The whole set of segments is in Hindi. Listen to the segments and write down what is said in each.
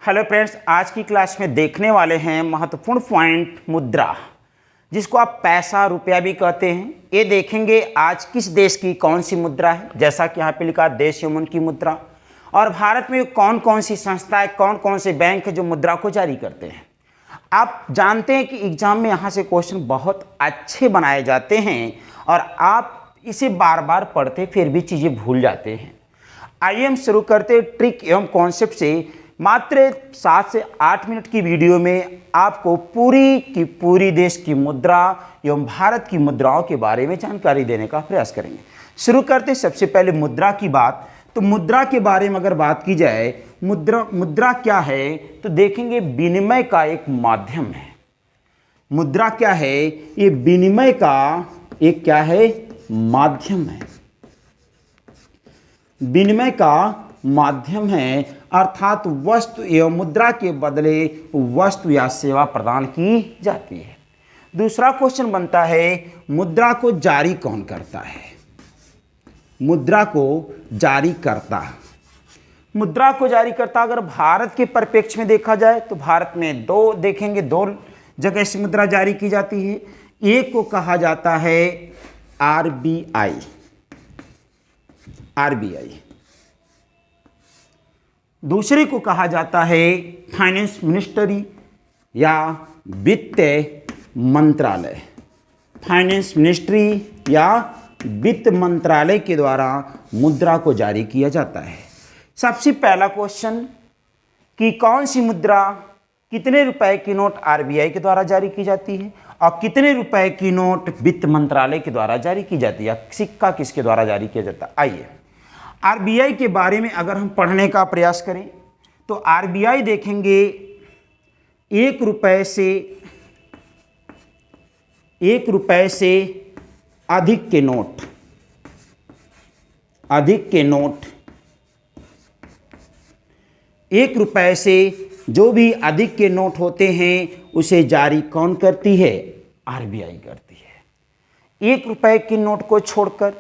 हेलो फ्रेंड्स, आज की क्लास में देखने वाले हैं महत्वपूर्ण पॉइंट मुद्रा, जिसको आप पैसा रुपया भी कहते हैं। ये देखेंगे आज किस देश की कौन सी मुद्रा है, जैसा कि यहाँ पे लिखा देश एवं उनकी मुद्रा, और भारत में कौन कौन सी संस्थाएं कौन कौन से बैंक है जो मुद्रा को जारी करते हैं। आप जानते हैं कि एग्जाम में यहाँ से क्वेश्चन बहुत अच्छे बनाए जाते हैं और आप इसे बार बार पढ़ते फिर भी चीज़ें भूल जाते हैं। आइए हम शुरू करते ट्रिक एवं कॉन्सेप्ट से। मात्र 7 से 8 मिनट की वीडियो में आपको पूरी की पूरी देश की मुद्रा एवं भारत की मुद्राओं के बारे में जानकारी देने का प्रयास करेंगे। शुरू करते सबसे पहले मुद्रा की बात। तो मुद्रा के बारे में अगर बात की जाए, मुद्रा क्या है, तो देखेंगे विनिमय का एक माध्यम है। मुद्रा क्या है? ये विनिमय का एक क्या है? माध्यम है। विनिमय का माध्यम है, अर्थात वस्तु एवं मुद्रा के बदले वस्तु या सेवा प्रदान की जाती है। दूसरा क्वेश्चन बनता है, मुद्रा को जारी कौन करता है? मुद्रा को जारी करता, मुद्रा को जारी करता अगर भारत के परिप्रेक्ष्य में देखा जाए तो भारत में दो जगह से मुद्रा जारी की जाती है। एक को कहा जाता है आरबीआई, दूसरे को कहा जाता है फाइनेंस मिनिस्ट्री या वित्त मंत्रालय। फाइनेंस मिनिस्ट्री या वित्त मंत्रालय के द्वारा मुद्रा को जारी किया जाता है। सबसे पहला क्वेश्चन कि कौन सी मुद्रा, कितने रुपए की नोट आरबीआई के द्वारा जारी की जाती है और कितने रुपए की नोट वित्त मंत्रालय के द्वारा जारी की जाती है, सिक्का किसके द्वारा जारी किया जाता है। आइए आरबीआई के बारे में अगर हम पढ़ने का प्रयास करें तो आरबीआई देखेंगे 1 रुपए से अधिक के नोट, एक रुपए से जो भी अधिक के नोट होते हैं उसे जारी कौन करती है? आरबीआई करती है। 1 रुपए की नोट को छोड़कर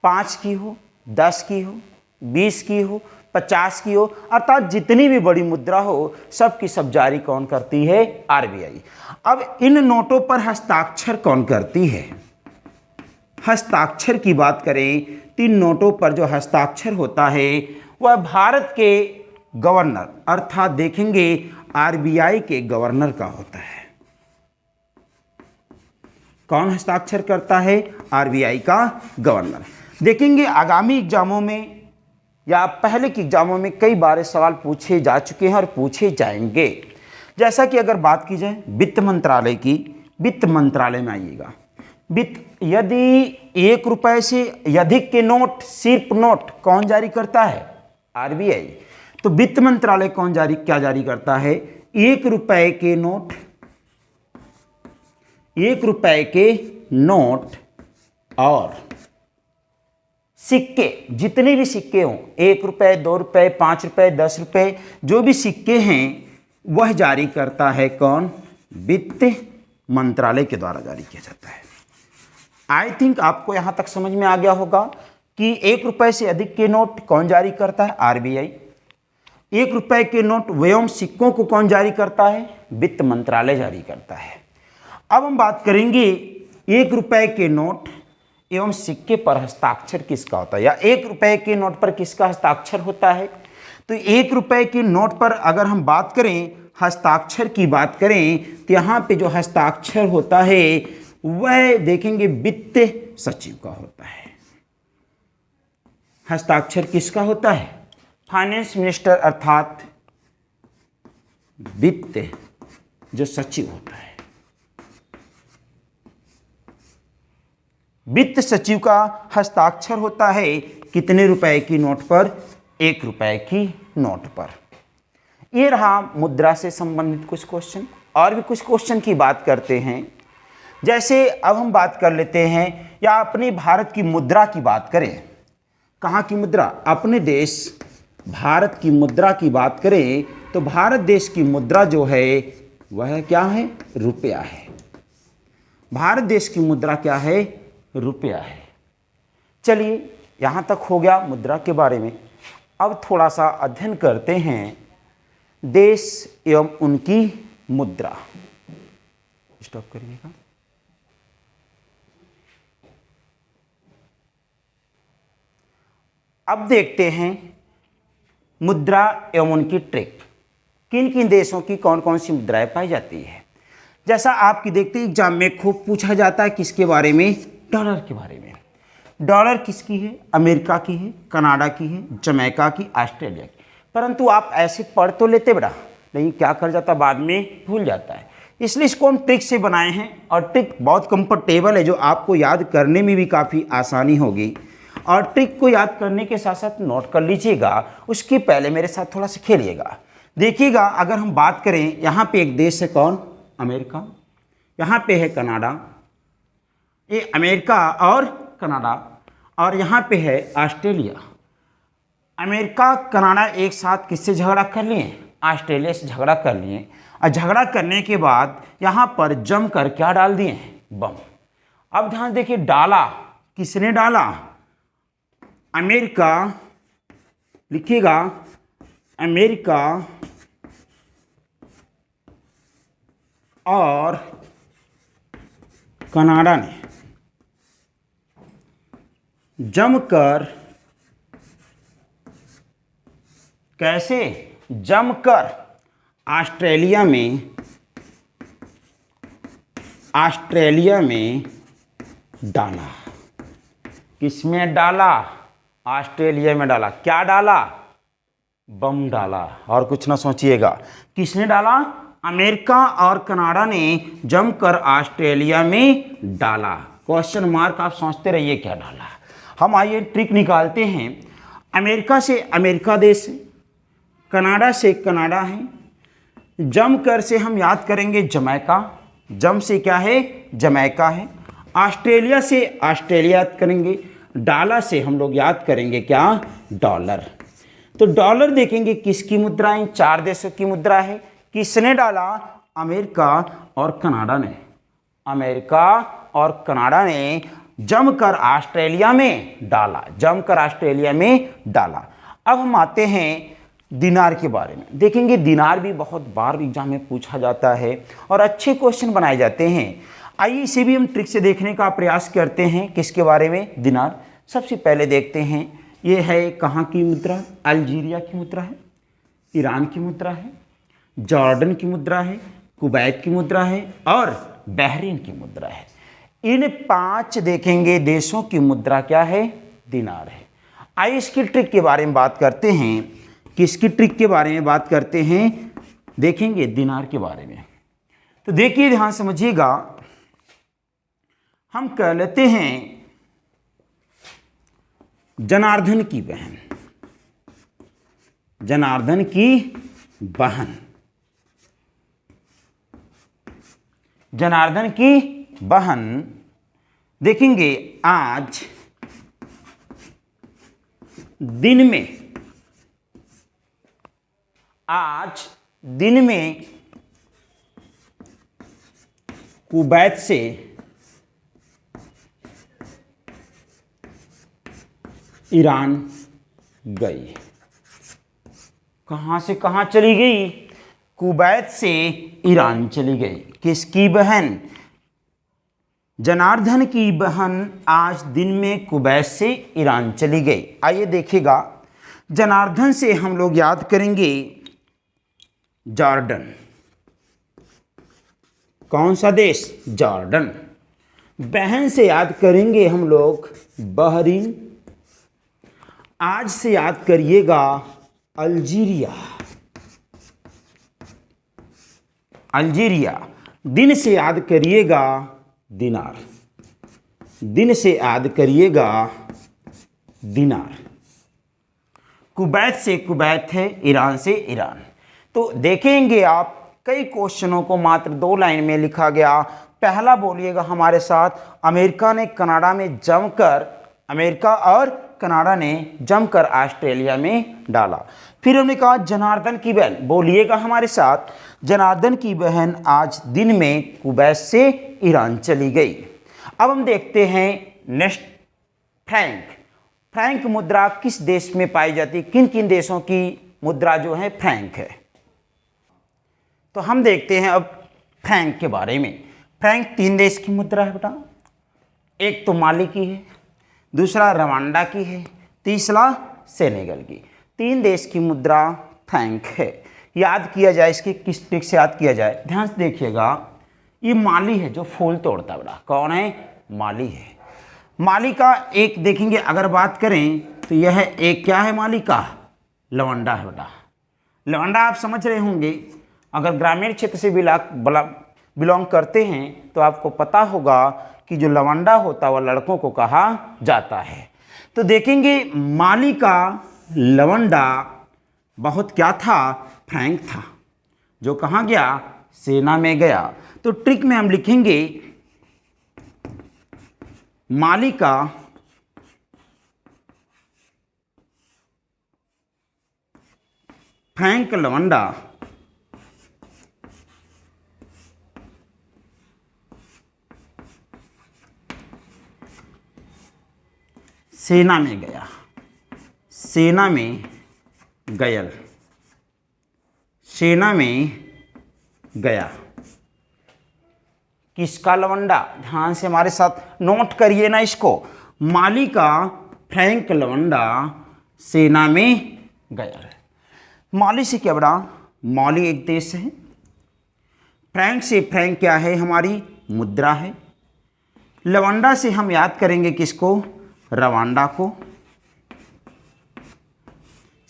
5 की हो, 10 की हो, 20 की हो, 50 की हो, अर्थात जितनी भी बड़ी मुद्रा हो सब की सब जारी कौन करती है? आरबीआई। अब इन नोटों पर हस्ताक्षर कौन करती है? हस्ताक्षर की बात करें तो इन नोटों पर जो हस्ताक्षर होता है वह भारत के गवर्नर, अर्थात देखेंगे आरबीआई के गवर्नर का होता है। कौन हस्ताक्षर करता है? आरबीआई का गवर्नर। देखेंगे आगामी एग्जामों में या पहले के एग्जामों में कई बार सवाल पूछे जा चुके हैं और पूछे जाएंगे। जैसा कि अगर बात की जाए वित्त मंत्रालय की, वित्त मंत्रालय में आइएगा, यदि 1 रुपए से अधिक के नोट, सिर्फ नोट कौन जारी करता है? आरबीआई। तो वित्त मंत्रालय क्या जारी करता है? 1 रुपए के नोट, 1 रुपए के नोट और सिक्के, जितने भी सिक्के हों, 1 रुपए, 2 रुपए, 5 रुपए, 10 रुपए, जो भी सिक्के हैं वह जारी करता है कौन? वित्त मंत्रालय के द्वारा जारी किया जाता है। आई थिंक आपको यहां तक समझ में आ गया होगा कि 1 रुपए से अधिक के नोट कौन जारी करता है? आरबीआई। 1 रुपए के नोट एवं सिक्कों को कौन जारी करता है? वित्त मंत्रालय जारी करता है। अब हम बात करेंगे 1 रुपए के नोट एवं सिक्के पर हस्ताक्षर किसका होता है, या 1 रुपए के नोट पर किसका हस्ताक्षर होता है। तो 1 रुपए के नोट पर अगर हम बात करें, हस्ताक्षर की बात करें, तो यहाँ पे जो हस्ताक्षर होता है वह देखेंगे वित्त सचिव का होता है। हस्ताक्षर किसका होता है? फाइनेंस मिनिस्टर, अर्थात वित्त जो सचिव होता है। वित्त सचिव का हस्ताक्षर होता है कितने रुपए की नोट पर? 1 रुपए की नोट पर। ये रहा मुद्रा से संबंधित कुछ क्वेश्चन। और भी कुछ क्वेश्चन की बात करते हैं। जैसे अब हम बात कर लेते हैं, या अपने भारत की मुद्रा की बात करें। कहाँ की मुद्रा? अपने देश भारत की मुद्रा की बात करें तो भारत देश की मुद्रा जो है वह क्या है? रुपया है। भारत देश की मुद्रा क्या है? रुपया है। चलिए यहाँ तक हो गया मुद्रा के बारे में। अब थोड़ा सा अध्ययन करते हैं देश एवं उनकी मुद्रा। स्टॉप करिएगा। अब देखते हैं मुद्रा एवं उनकी ट्रिक। किन किन देशों की कौन कौन सी मुद्राएं पाई जाती है। जैसा आपकी देखते एग्जाम में खूब पूछा जाता है किसके बारे में, डॉलर के बारे में। डॉलर किसकी है, अमेरिका की है, कनाडा की है, जमैका की, ऑस्ट्रेलिया की। परंतु आप ऐसे पढ़ तो लेते बड़ा, लेकिन क्या कर जाता बाद में भूल जाता है। इसलिए इसको हम ट्रिक से बनाए हैं और ट्रिक बहुत कंफर्टेबल है, जो आपको याद करने में भी काफ़ी आसानी होगी। और ट्रिक को याद करने के साथ साथ नोट कर लीजिएगा, उसके पहले मेरे साथ थोड़ा सा खेलिएगा। देखिएगा, अगर हम बात करें, यहाँ पे एक देश है कौन, अमेरिका, यहाँ पे है कनाडा, ये अमेरिका और कनाडा, और यहाँ पे है ऑस्ट्रेलिया। अमेरिका कनाडा एक साथ किससे झगड़ा कर लिए, ऑस्ट्रेलिया से झगड़ा कर लिए, और झगड़ा करने के बाद यहाँ पर जमकर क्या डाल दिए, बम। अब ध्यान देखिए, डाला किसने डाला, अमेरिका, लिखिएगा अमेरिका और कनाडा ने जमकर, कैसे, जमकर ऑस्ट्रेलिया में डाला। किसमें डाला, ऑस्ट्रेलिया में डाला। क्या डाला, बम डाला। और कुछ ना सोचिएगा, किसने डाला, अमेरिका और कनाडा ने जमकर ऑस्ट्रेलिया में डाला। क्वेश्चन मार्क आप सोचते रहिए क्या डाला। हम आइए ट्रिक निकालते हैं। अमेरिका से अमेरिका देश है, कनाडा से कनाडा है, जमकर से हम याद करेंगे जमैका, जम से क्या है, जमैका है। ऑस्ट्रेलिया से ऑस्ट्रेलिया याद करेंगे, डाला से हम लोग याद करेंगे क्या, डॉलर। तो डॉलर देखेंगे किसकी मुद्रा है, चार देशों की मुद्रा है। किसने डाला, अमेरिका और कनाडा ने। अमेरिका और कनाडा ने जमकर ऑस्ट्रेलिया में डाला, जमकर ऑस्ट्रेलिया में डाला। अब हम आते हैं दिनार के बारे में। देखेंगे दिनार भी बहुत बार एग्जाम में पूछा जाता है और अच्छे क्वेश्चन बनाए जाते हैं। आइए इसे भी हम ट्रिक से देखने का प्रयास करते हैं। किसके बारे में, दिनार। सबसे पहले देखते हैं, ये है कहाँ की मुद्रा, अल्जीरिया की मुद्रा है, ईरान की मुद्रा है, जॉर्डन की मुद्रा है, कुवैत की मुद्रा है और बहरीन की मुद्रा है। इन 5 देखेंगे देशों की मुद्रा क्या है, दिनार है। आइए इसकी ट्रिक के बारे में बात करते हैं। किसकी ट्रिक के बारे में बात करते हैं, देखेंगे दिनार के बारे में। तो देखिए, ध्यान समझिएगा, हम कह लेते हैं जनार्दन की बहन, जनार्दन की बहन, जनार्दन की बहन। देखेंगे आज दिन में कुवैत से ईरान गई। कहां से कहां चली गई, कुवैत से ईरान चली गई। किसकी बहन, जनार्दन की बहन आज दिन में कुवैत से ईरान चली गई। आइए देखिएगा, जनार्दन से हम लोग याद करेंगे जॉर्डन। कौन सा देश, जॉर्डन। बहन से याद करेंगे हम लोग बहरीन। आज से याद करिएगा अल्जीरिया, अल्जीरिया। दिन से याद करिएगा दिनार, दिन से याद करिएगा दिनार। कुवैत से कुवैत है, ईरान से ईरान। तो देखेंगे आप, कई क्वेश्चनों को मात्र 2 लाइन में लिखा गया। पहला बोलिएगा हमारे साथ, अमेरिका ने कनाडा में जमकर, अमेरिका और कनाडा ने जमकर ऑस्ट्रेलिया में डाला। फिर हमने कहा जनार्दन की बहन, बोलिएगा हमारे साथ, जनार्दन की बहन आज दिन में कुवैत से ईरान चली गई। अब हम देखते हैं नेक्स्ट, फ्रैंक। फ्रैंक मुद्रा किस देश में पाई जाती है, किन किन देशों की मुद्रा जो है फ्रैंक है। तो हम देखते हैं अब फ्रैंक के बारे में। फ्रैंक 3 देश की मुद्रा है बेटा, एक तो माली की है, दूसरा रवांडा की है, तीसरा सेनेगल की। 3 देश की मुद्रा फ्रैंक है। याद किया जाए, इसके किस ट्रिक से याद किया जाए, ध्यान से देखिएगा। ये माली है जो फूल तोड़ता बेटा, कौन है? माली है। माली का एक देखेंगे अगर बात करें तो यह एक क्या है माली का? लवंडा है बेटा। लवंडा आप समझ रहे होंगे, अगर ग्रामीण क्षेत्र से बिलोंग करते हैं तो आपको पता होगा कि जो लवंडा होता है वह लड़कों को कहा जाता है। तो देखेंगे माली का लवंडा बहुत क्या था? फ्रैंक था, जो कहाँ गया? सेना में गया। तो ट्रिक में हम लिखेंगे माली का फ्रैंक लवंडा सेना में गया, सेना में गयल, सेना में गया। किसका लवंडा? ध्यान से हमारे साथ नोट करिए ना इसको। माली का फ्रैंक लवंडा सेना में गया। माली से क्या बड़ा? माली एक देश है। फ्रैंक से, फ्रैंक क्या है? हमारी मुद्रा है। लवंडा से हम याद करेंगे किसको? रवांडा को।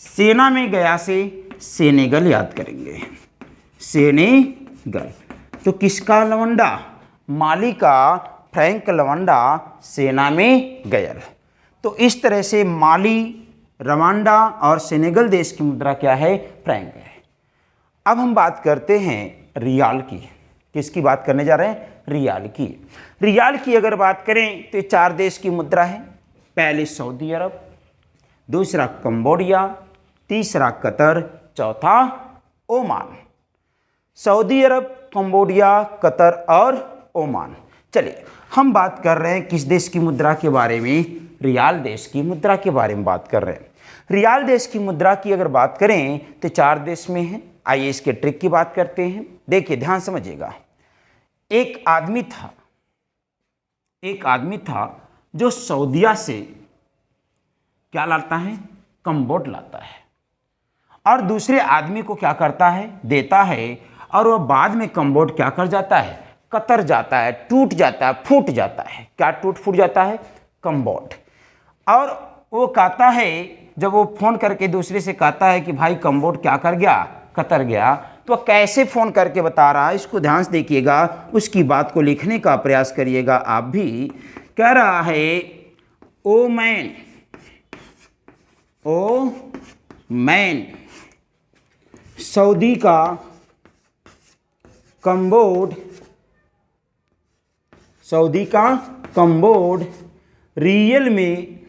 सेना में गया से सेनेगल याद करेंगे, सेनेगल। तो किसका लवंडा? माली का फ्रैंक लवंडा सेना में गयल। तो इस तरह से माली, रवांडा और सेनेगल देश की मुद्रा क्या है? फ्रैंक है। अब हम बात करते हैं रियाल की। किसकी बात करने जा रहे हैं? रियाल की। रियाल की अगर बात करें तो 4 देश की मुद्रा है। पहले सऊदी अरब, दूसरा कंबोडिया, तीसरा कतर, चौथा ओमान। सऊदी अरब, कंबोडिया, कतर और ओमान। चलिए हम बात कर रहे हैं किस देश की मुद्रा के बारे में? रियाल देश की मुद्रा के बारे में बात कर रहे हैं। रियाल देश की मुद्रा की अगर बात करें तो 4 देश में है। आइए इसके ट्रिक की बात करते हैं। देखिए ध्यान समझिएगा। एक आदमी था जो सऊदीया से क्या लाता है? कम्बोड लाता है, और दूसरे आदमी को क्या करता है? देता है, और वह बाद में कम्बोड क्या कर जाता है? कतर जाता है, टूट जाता है, फूट जाता है। क्या टूट फूट जाता है? कम्बोड। और वो कहता है, जब वो फ़ोन करके दूसरे से कहता है कि भाई कम्बोड क्या कर गया? कतर गया, तो वह कैसे फ़ोन करके बता रहा है, इसको ध्यान से देखिएगा। उसकी बात को लिखने का प्रयास करिएगा आप भी। कह रहा है ओ मैन सऊदी का कम्बोड रियल में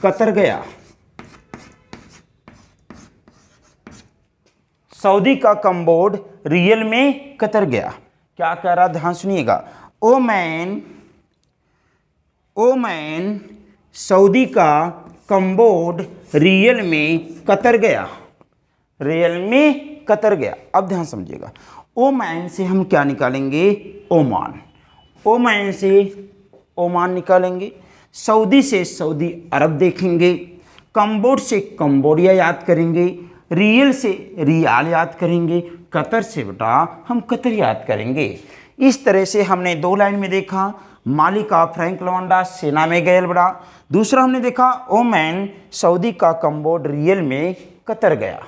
कतर गया। सऊदी का कम्बोड रियल में कतर गया। क्या कह रहा? ध्यान सुनिएगा। ओ मैन सऊदी का कम्बोड रियल में कतर गया, रियल में कतर गया। अब ध्यान समझिएगा। ओ मैन से हम क्या निकालेंगे? ओमान। ओ मैन से ओमान निकालेंगे। सऊदी से सऊदी अरब देखेंगे। कम्बोड से कंबोडिया याद करेंगे। रियल से रियाल याद करेंगे। कतर से बेटा हम कतर याद करेंगे। इस तरह से हमने 2 लाइन में देखा। माली का फ्रैंक लवंडा सेना में गयल बड़ा। दूसरा हमने देखा ओमान सऊदी का कम्बोड रियल में कतर गया।